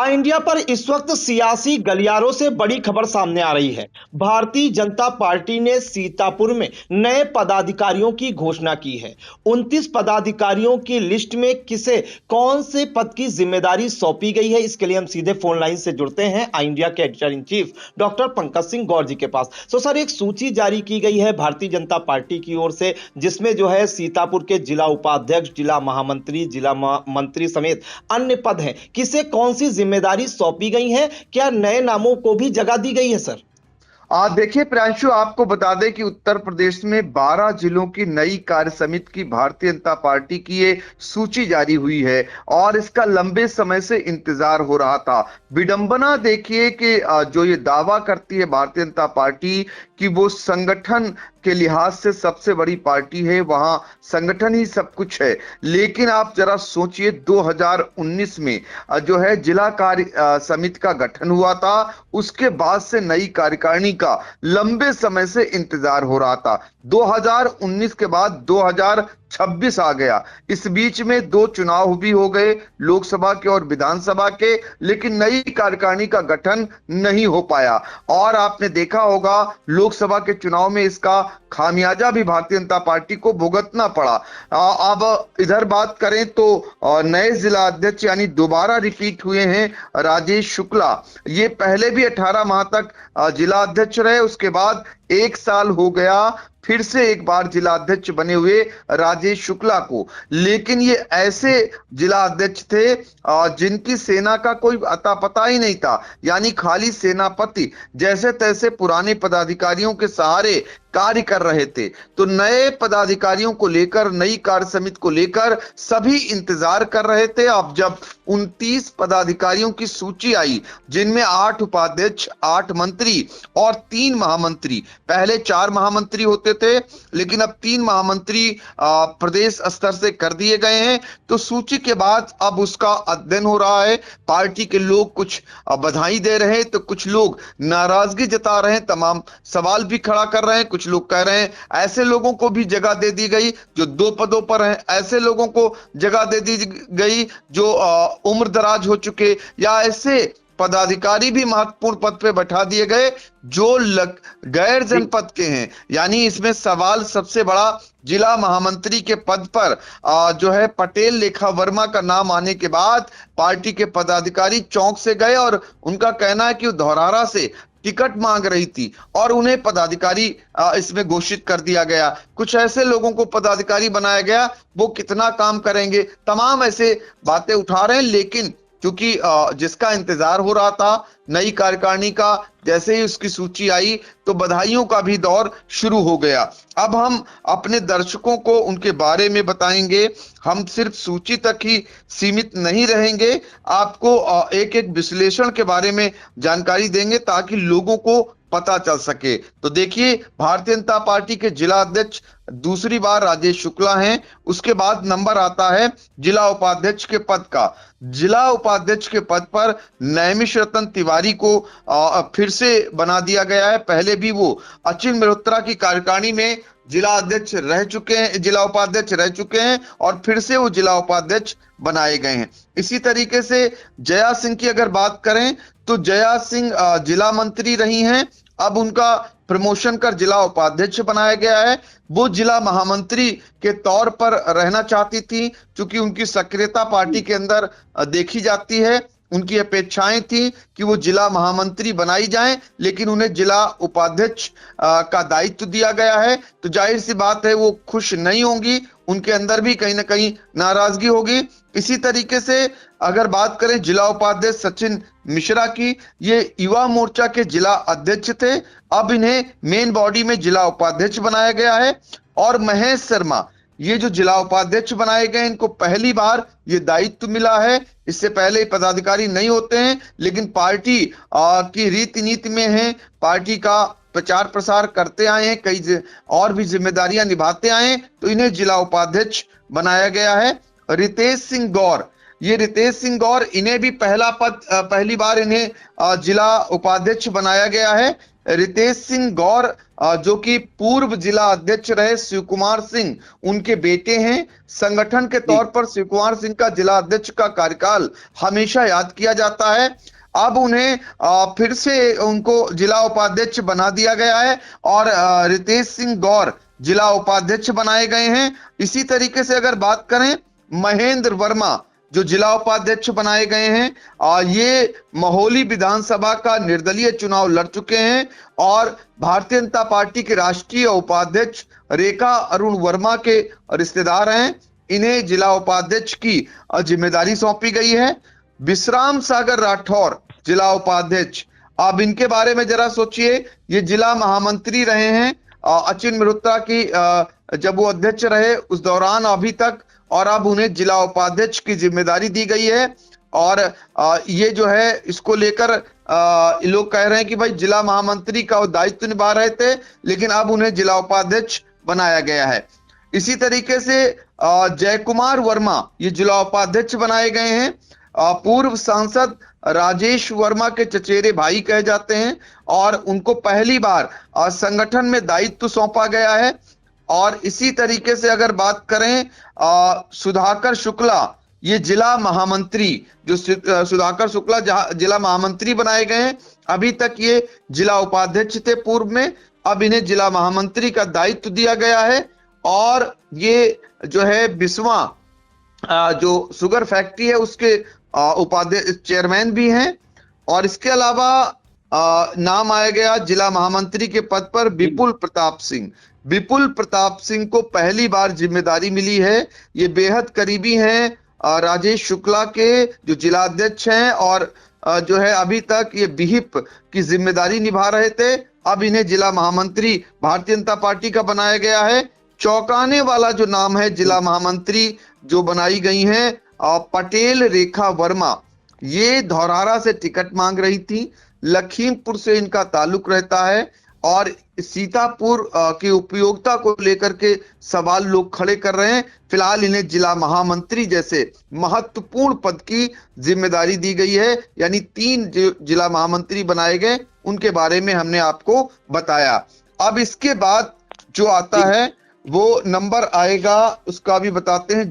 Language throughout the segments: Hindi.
इंडिया पर इस वक्त सियासी गलियारों से बड़ी खबर सामने आ रही है। भारतीय जनता पार्टी ने सीतापुर में नए पदाधिकारियों की घोषणा की है। 29 पदाधिकारियों की लिस्ट में किसे कौन से पद की जिम्मेदारी सौंपी गई है, इसके लिए हम सीधे फोन लाइन से जुड़ते हैं इंडिया के editor in chief doctor Pankaj Singh Gaur ji के पास। तो सर, एक सूची जारी की गई है भारतीय जनता पार्टी की ओर से, जिसमें जो है सीतापुर के जिला उपाध्यक्ष, जिला महामंत्री, जिला मंत्री समेत अन्य पद हैं। किसे कौन सी जिम्मेदारी सौंपी गई है? क्या नए नामों को भी जगह दी गई है सर? देखिए प्रियांशु, आपको बता दें कि उत्तर प्रदेश में 12 जिलों की नई कार्य समिति की भारतीय जनता पार्टी की ये सूची जारी हुई है और इसका लंबे समय से इंतजार हो रहा था। विडंबना देखिए कि जो ये दावा करती है भारतीय जनता पार्टी कि वो संगठन के लिहाज से सबसे बड़ी पार्टी है, वहां संगठन ही सब कुछ है, लेकिन आप जरा सोचिए 2019 में जो है जिला कार्य समिति का गठन हुआ था, उसके बाद से नई कार्यकारिणी का लंबे समय से इंतजार हो रहा था। 2019 के बाद 2026 आ गया। इस बीच में 2 चुनाव भी हो गए, लोकसभा के और विधानसभा के, लेकिन नई कार्यकारिणी का गठन नहीं हो पाया। और आपने देखा होगा लोकसभा के चुनाव में इसका खामियाजा भी भारतीय जनता पार्टी को भुगतना पड़ा। अब इधर बात करें तो नए जिला अध्यक्ष यानी दोबारा रिपीट हुए हैं राजेश शुक्ला। ये पहले भी 18 माह तक जिला अध्यक्ष रहे, उसके बाद 1 साल हो गया फिर से एक बार जिला अध्यक्ष बने हुए राजेश शुक्ला को। लेकिन ये ऐसे जिला अध्यक्ष थे जिनकी सेना का कोई अता पता ही नहीं था, यानी खाली सेनापति जैसे तैसे पुराने पदाधिकारियों के सहारे कार्य कर रहे थे। तो नए पदाधिकारियों को लेकर, नई कार्य समिति को लेकर सभी इंतजार कर रहे थे। अब जब 29 पदाधिकारियों की सूची आई, जिनमें 8 उपाध्यक्ष, 8 मंत्री और 3 महामंत्री, पहले 4 महामंत्री होते थे लेकिन अब 3 महामंत्री प्रदेश स्तर से कर दिए गए हैं। तो सूची के बाद अब उसका अध्ययन हो रहा है। पार्टी के लोग कुछ बधाई दे रहे हैं तो कुछ लोग नाराजगी जता रहे हैं, तमाम सवाल भी खड़ा कर रहे हैं। कुछ लोग कह रहे हैं ऐसे लोगों को भी जगह दे दी गई जो 2 पदों पर हैं, ऐसे लोगों को जगह दे दी गई जो उम्र दराज हो चुके, या ऐसे पदाधिकारी भी महत्वपूर्ण पद पे बैठा दिए गए जो गैर जनपद के हैं। यानी इसमें सवाल सबसे बड़ा जिला महामंत्री के पद पर जो है पटेल लेखा वर्मा का नाम आने के बाद पार्टी के पदाधिकारी चौंक से गए और उनका कहना है कि वो धौरहरा से टिकट मांग रही थी और उन्हें पदाधिकारी इसमें घोषित कर दिया गया। कुछ ऐसे लोगों को पदाधिकारी बनाया गया, वो कितना काम करेंगे, तमाम ऐसे बातें उठा रहे हैं। लेकिन क्योंकि जिसका इंतजार हो रहा था नई कार्यकारिणी का, जैसे ही उसकी सूची आई तो बधाइयों का भी दौर शुरू हो गया। अब हम अपने दर्शकों को उनके बारे में बताएंगे, हम सिर्फ सूची तक ही सीमित नहीं रहेंगे, आपको एक एक विश्लेषण के बारे में जानकारी देंगे ताकि लोगों को पता चल सके। तो देखिए, भारतीय जनता पार्टी के जिला अध्यक्ष दूसरी बार राजेश शुक्ला हैं। उसके बाद नंबर आता है जिला उपाध्यक्ष के पद का। जिला उपाध्यक्ष के पद पर नैमिष रतन तिवारी को फिर से बना दिया गया है। पहले भी वो अचिल मल्होत्रा की कार्यकारिणी में जिला अध्यक्ष रह चुके हैं, जिला उपाध्यक्ष रह चुके हैं और फिर से वो जिला उपाध्यक्ष बनाए गए हैं। इसी तरीके से जया सिंह की अगर बात करें तो जया सिंह जिला मंत्री रही हैं, अब उनका प्रमोशन कर जिला उपाध्यक्ष बनाया गया है। वो जिला महामंत्री के तौर पर रहना चाहती थी, क्योंकि उनकी सक्रियता पार्टी के अंदर देखी जाती है। उनकी अपेक्षाएं थी कि वो जिला महामंत्री बनाई जाएं, लेकिन उन्हें जिला उपाध्यक्ष का दायित्व दिया गया है। तो जाहिर सी बात है वो खुश नहीं होंगी, उनके अंदर भी कहीं ना कहीं नाराजगी होगी। इसी तरीके से अगर बात करें जिला उपाध्यक्ष सचिन मिश्रा की, ये युवा मोर्चा के जिला अध्यक्ष थे, अब इन्हें मेन बॉडी में जिला उपाध्यक्ष बनाया गया है। और महेश शर्मा, ये जो जिला उपाध्यक्ष बनाए गए इनको पहली बार ये दायित्व मिला है। इससे पहले पदाधिकारी नहीं होते हैं, लेकिन पार्टी की रीति नीति में है, पार्टी का प्रचार प्रसार करते आए हैं, और भी जिम्मेदारियां निभाते आए हैं, तो इन्हें जिला उपाध्यक्ष बनाया गया है। रितेश सिंह गौर, ये रितेश सिंह गौर, इन्हें भी पहली बार इन्हें जिला उपाध्यक्ष बनाया गया है। रितेश सिंह गौर जो कि पूर्व जिला अध्यक्ष रहे शिव कुमार सिंह, उनके बेटे हैं। संगठन के तौर पर शिव कुमार सिंह का जिला अध्यक्ष का कार्यकाल हमेशा याद किया जाता है। अब उन्हें फिर से उनको जिला उपाध्यक्ष बना दिया गया है और रितेश सिंह गौर जिला उपाध्यक्ष बनाए गए हैं। इसी तरीके से अगर बात करें, महेंद्र वर्मा जो जिला उपाध्यक्ष बनाए गए हैं, ये महोली विधानसभा का निर्दलीय चुनाव लड़ चुके हैं और भारतीय जनता पार्टी के राष्ट्रीय उपाध्यक्ष रेखा अरुण वर्मा के रिश्तेदार हैं। इन्हें जिला उपाध्यक्ष की जिम्मेदारी सौंपी गई है। विश्राम सागर राठौर जिला उपाध्यक्ष, अब इनके बारे में जरा सोचिए, ये जिला महामंत्री रहे हैं अचिन मल्होत्रा की जब वो अध्यक्ष रहे उस दौरान अभी तक, और अब उन्हें जिला उपाध्यक्ष की जिम्मेदारी दी गई है। और ये जो है इसको लेकर लोग कह रहे हैं कि भाई जिला महामंत्री का वो दायित्व निभा रहे थे, लेकिन अब उन्हें जिला उपाध्यक्ष बनाया गया है। इसी तरीके से जय कुमार वर्मा ये जिला उपाध्यक्ष बनाए गए हैं। पूर्व सांसद राजेश वर्मा के चचेरे भाई कहे जाते हैं और उनको पहली बार संगठन में दायित्व सौंपा गया है। और इसी तरीके से अगर बात करें, सुधाकर शुक्ला ये जिला महामंत्री, जो सुधाकर शुक्ला जिला महामंत्री बनाए गए हैं। अभी तक ये जिला उपाध्यक्ष थे पूर्व में, अब इन्हें जिला महामंत्री का दायित्व दिया गया है। और ये जो है बिस्वा जो शुगर फैक्ट्री है उसके उपाध्यक्ष चेयरमैन भी हैं। और इसके अलावा नाम आया गया जिला महामंत्री के पद पर विपुल प्रताप सिंह। विपुल प्रताप सिंह को पहली बार जिम्मेदारी मिली है। ये बेहद करीबी हैं राजेश शुक्ला के, जो जिला अध्यक्ष हैं, और जो है अभी तक ये विहिप की जिम्मेदारी निभा रहे थे। अब इन्हें जिला महामंत्री भारतीय जनता पार्टी का बनाया गया है। चौंकाने वाला जो नाम है जिला महामंत्री जो बनाई गई हैं, पटेल रेखा वर्मा, ये धौरहरा से टिकट मांग रही थी, लखीमपुर से इनका ताल्लुक रहता है और सीतापुर की उपयोगिता को लेकर के सवाल लोग खड़े कर रहे हैं। फिलहाल इन्हें जिला महामंत्री जैसे महत्वपूर्ण पद की जिम्मेदारी दी गई है, यानी 3 जिला महामंत्री बनाए गए, उनके बारे में हमने आपको बताया। अब इसके बाद जो आता है वो नंबर आएगा, उसका भी बताते हैं।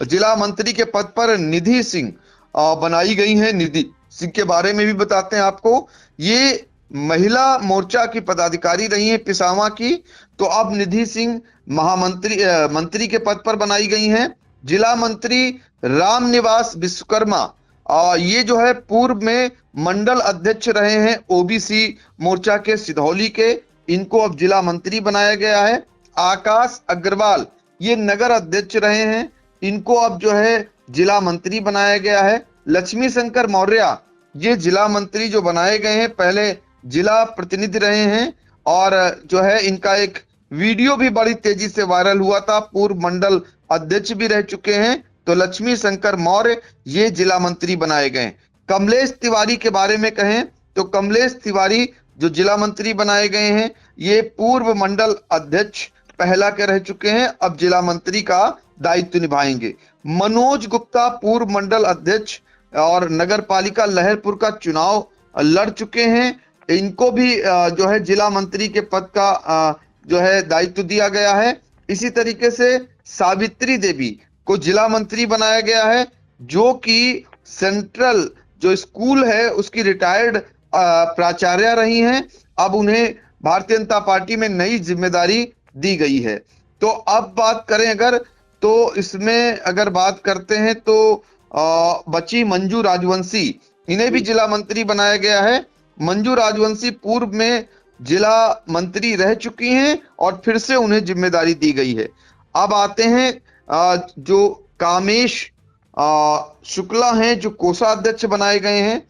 जिला मंत्री के पद पर निधि सिंह बनाई गई है। निधि सिंह के बारे में भी बताते हैं आपको। ये महिला मोर्चा की पदाधिकारी रही हैं पिसावा की, तो अब निधि सिंह मंत्री के पद पर बनाई गई हैं। जिला मंत्री रामनिवास विश्वकर्मा, ये जो है पूर्व में मंडल अध्यक्ष रहे हैं ओबीसी मोर्चा के सिधौली के, इनको अब जिला मंत्री बनाया गया है। आकाश अग्रवाल ये नगर अध्यक्ष रहे हैं, इनको अब जो है जिला मंत्री बनाया गया है। लक्ष्मी शंकर मौर्य ये जिला मंत्री जो बनाए गए हैं, पहले जिला प्रतिनिधि रहे हैं और जो है इनका एक वीडियो भी बड़ी तेजी से वायरल हुआ था, पूर्व मंडल अध्यक्ष भी रह चुके हैं। तो लक्ष्मी शंकर मौर्य ये जिला मंत्री बनाए गए। कमलेश तिवारी के बारे में कहें तो कमलेश तिवारी जो जिला मंत्री बनाए गए हैं, ये पूर्व मंडल अध्यक्ष पहला के रह चुके हैं, अब जिला मंत्री का दायित्व निभाएंगे। मनोज गुप्ता पूर्व मंडल अध्यक्ष और नगर पालिका लहरपुर का चुनाव लड़ चुके हैं, इनको भी जो है जिला मंत्री के पद का जो है दायित्व दिया गया है। इसी तरीके से सावित्री देवी को जिला मंत्री बनाया गया है, जो कि सेंट्रल जो स्कूल है उसकी रिटायर्ड प्राचार्य रही हैं, अब उन्हें भारतीय जनता पार्टी में नई जिम्मेदारी दी गई है। तो अब बात करें अगर, तो इसमें अगर बात करते हैं तो बची मंजू राजवंशी, इन्हें भी जिला मंत्री बनाया गया है। मंजू राजवंशी पूर्व में जिला मंत्री रह चुकी हैं और फिर से उन्हें जिम्मेदारी दी गई है। अब आते हैं जो कामेश शुक्ला हैं, जो कोषाध्यक्ष बनाए गए हैं,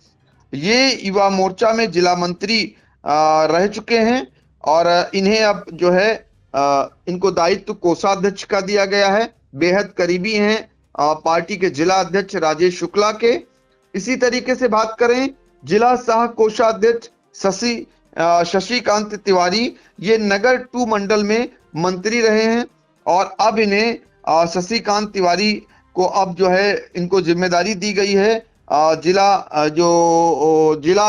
ये युवा मोर्चा में जिला मंत्री रह चुके हैं और इन्हें अब जो है इनको दायित्व कोषाध्यक्ष का दिया गया है। बेहद करीबी हैं पार्टी के जिला अध्यक्ष राजेश शुक्ला के। इसी तरीके से बात करें जिला सह कोषाध्यक्ष शशिकांत तिवारी, ये नगर 2 मंडल में मंत्री रहे हैं और अब इन्हें शशिकांत तिवारी को अब जो है इनको जिम्मेदारी दी गई है जिला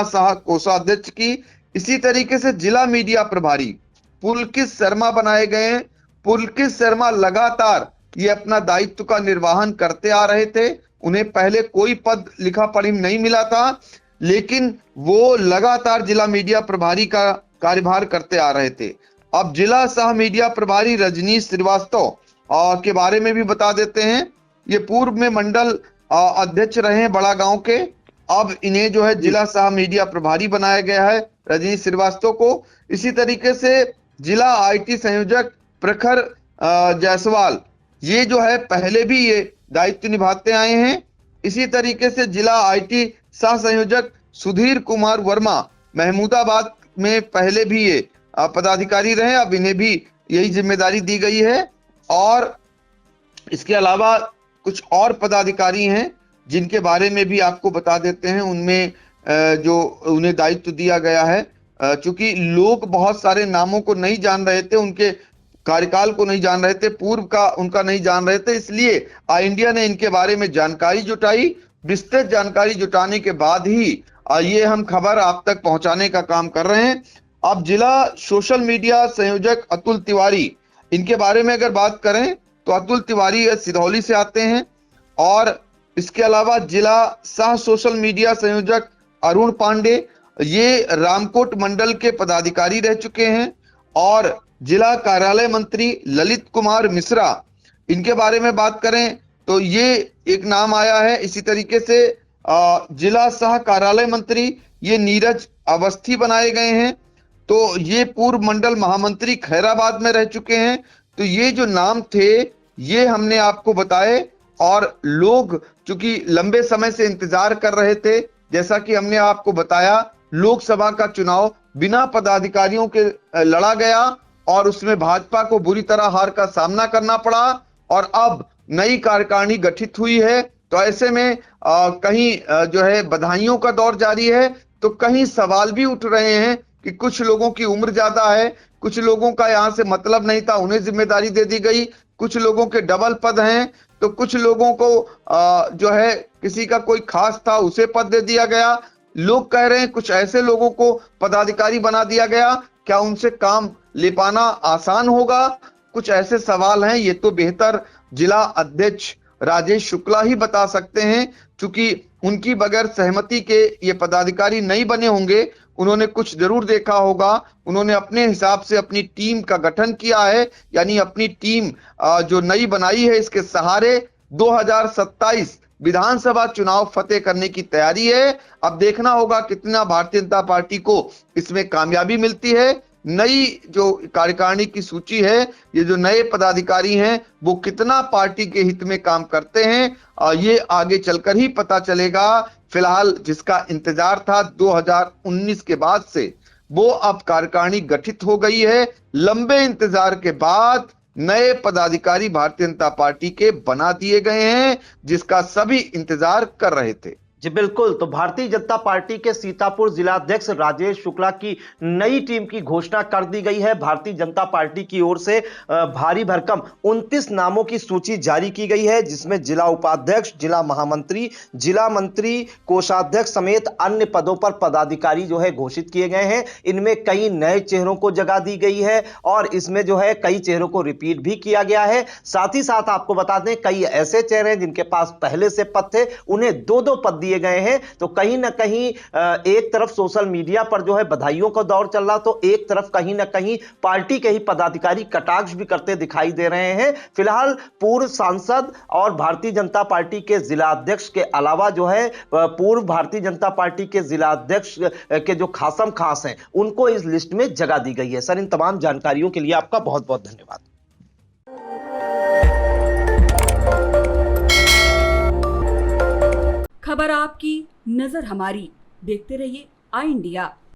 सह कोषाध्यक्ष की। इसी तरीके से जिला मीडिया प्रभारी पुलकित शर्मा बनाए गए हैं। पुलकित शर्मा लगातार ये अपना दायित्व का निर्वहन करते आ रहे थे। उन्हें पहले कोई पद लिखा पढ़ी नहीं मिला था, लेकिन वो लगातार जिला मीडिया प्रभारी का कार्यभार करते आ रहे थे। अब जिला सह मीडिया प्रभारी रजनीश श्रीवास्तव के बारे में भी बता देते हैं। ये पूर्व में मंडल अध्यक्ष रहे हैं बड़ा गांव के। अब इन्हें जो है जिला सह मीडिया प्रभारी बनाया गया है रजनीश श्रीवास्तव को। इसी तरीके से जिला आईटी संयोजक प्रखर जायसवाल, ये जो है पहले भी ये दायित्व निभाते आए हैं। इसी तरीके से जिला आईटी सह संयोजक सुधीर कुमार वर्मा महमूदाबाद में पहले भी ये पदाधिकारी रहे, अब इन्हें भी यही जिम्मेदारी दी गई है। और इसके अलावा कुछ और पदाधिकारी हैं जिनके बारे में भी आपको बता देते हैं। उनमें जो उन्हें दायित्व दिया गया है, चूंकि लोग बहुत सारे नामों को नहीं जान रहे थे, उनके कार्यकाल को नहीं जान रहे थे, पूर्व का उनका नहीं जान रहे थे, इसलिए आई इंडिया ने इनके बारे में जानकारी जुटाई। विस्तृत जानकारी जुटाने के बाद ही ये हम खबर आप तक पहुंचाने का काम कर रहे हैं। अब जिला सोशल मीडिया संयोजक अतुल तिवारी, इनके बारे में अगर बात करें तो अतुल तिवारी सिधौली से आते हैं। और इसके अलावा जिला सह सोशल मीडिया संयोजक अरुण पांडे, ये रामकोट मंडल के पदाधिकारी रह चुके हैं। और जिला कार्यालय मंत्री ललित कुमार मिश्रा, इनके बारे में बात करें तो ये एक नाम आया है। इसी तरीके से जिला सह कार्यालय मंत्री ये नीरज अवस्थी बनाए गए हैं। तो ये पूर्व मंडल महामंत्री खैराबाद में रह चुके हैं। तो ये जो नाम थे ये हमने आपको बताए, और लोग चूंकि लंबे समय से इंतजार कर रहे थे, जैसा कि हमने आपको बताया लोकसभा का चुनाव बिना पदाधिकारियों के लड़ा गया और उसमें भाजपा को बुरी तरह हार का सामना करना पड़ा। और अब नई कार्यकारिणी गठित हुई है, तो ऐसे में कहीं जो है बधाइयों का दौर जारी है, तो कहीं सवाल भी उठ रहे हैं कि कुछ लोगों की उम्र ज्यादा है, कुछ लोगों का यहां से मतलब नहीं था, उन्हें जिम्मेदारी दे दी गई, कुछ लोगों के डबल पद हैं, तो कुछ लोगों को जो है किसी का कोई खास था उसे पद दे दिया गया। लोग कह रहे हैं कुछ ऐसे लोगों को पदाधिकारी बना दिया गया, क्या उनसे काम ले पाना आसान होगा? कुछ ऐसे सवाल हैं। ये तो बेहतर जिला अध्यक्ष राजेश शुक्ला ही बता सकते हैं, क्योंकि उनकी बगैर सहमति के ये पदाधिकारी नहीं बने होंगे। उन्होंने कुछ जरूर देखा होगा, उन्होंने अपने हिसाब से अपनी टीम का गठन किया है, यानी अपनी टीम जो नई बनाई है, इसके सहारे 2027 विधानसभा चुनाव फतेह करने की तैयारी है। अब देखना होगा कितना भारतीय जनता पार्टी को इसमें कामयाबी मिलती है। नई जो कार्यकारिणी की सूची है, ये जो नए पदाधिकारी हैं वो कितना पार्टी के हित में काम करते हैं, ये आगे चलकर ही पता चलेगा। फिलहाल जिसका इंतजार था 2019 के बाद से, वो अब कार्यकारिणी गठित हो गई है। लंबे इंतजार के बाद नए पदाधिकारी भारतीय जनता पार्टी के बना दिए गए हैं, जिसका सभी इंतजार कर रहे थे। जी बिल्कुल। तो भारतीय जनता पार्टी के सीतापुर जिलाध्यक्ष राजेश शुक्ला की नई टीम की घोषणा कर दी गई है। भारतीय जनता पार्टी की ओर से भारी भरकम 29 नामों की सूची जारी की गई है, जिसमें जिला उपाध्यक्ष, जिला महामंत्री, जिला मंत्री, कोषाध्यक्ष समेत अन्य पदों पर पदाधिकारी जो है घोषित किए गए हैं। इनमें कई नए चेहरों को जगह दी गई है और इसमें जो है कई चेहरों को रिपीट भी किया गया है। साथ ही साथ आपको बता दें, कई ऐसे चेहरे जिनके पास पहले से पद थे, उन्हें 2-2 पद दिए गए हैं। तो कहीं ना कहीं एक तरफ सोशल मीडिया पर जो है बधाइयों का दौर चल रहा, तो एक तरफ कहीं ना कहीं पार्टी के ही पदाधिकारी कटाक्ष भी करते दिखाई दे रहे हैं। फिलहाल पूर्व सांसद और भारतीय जनता पार्टी के जिला अध्यक्ष के अलावा जो है पूर्व भारतीय जनता पार्टी के जिला अध्यक्ष के जो खासम खास हैं, उनको इस लिस्ट में जगह दी गई है। सर, इन तमाम जानकारियों के लिए आपका बहुत बहुत धन्यवाद। खबर आपकी, नजर हमारी। देखते रहिए आई इंडिया।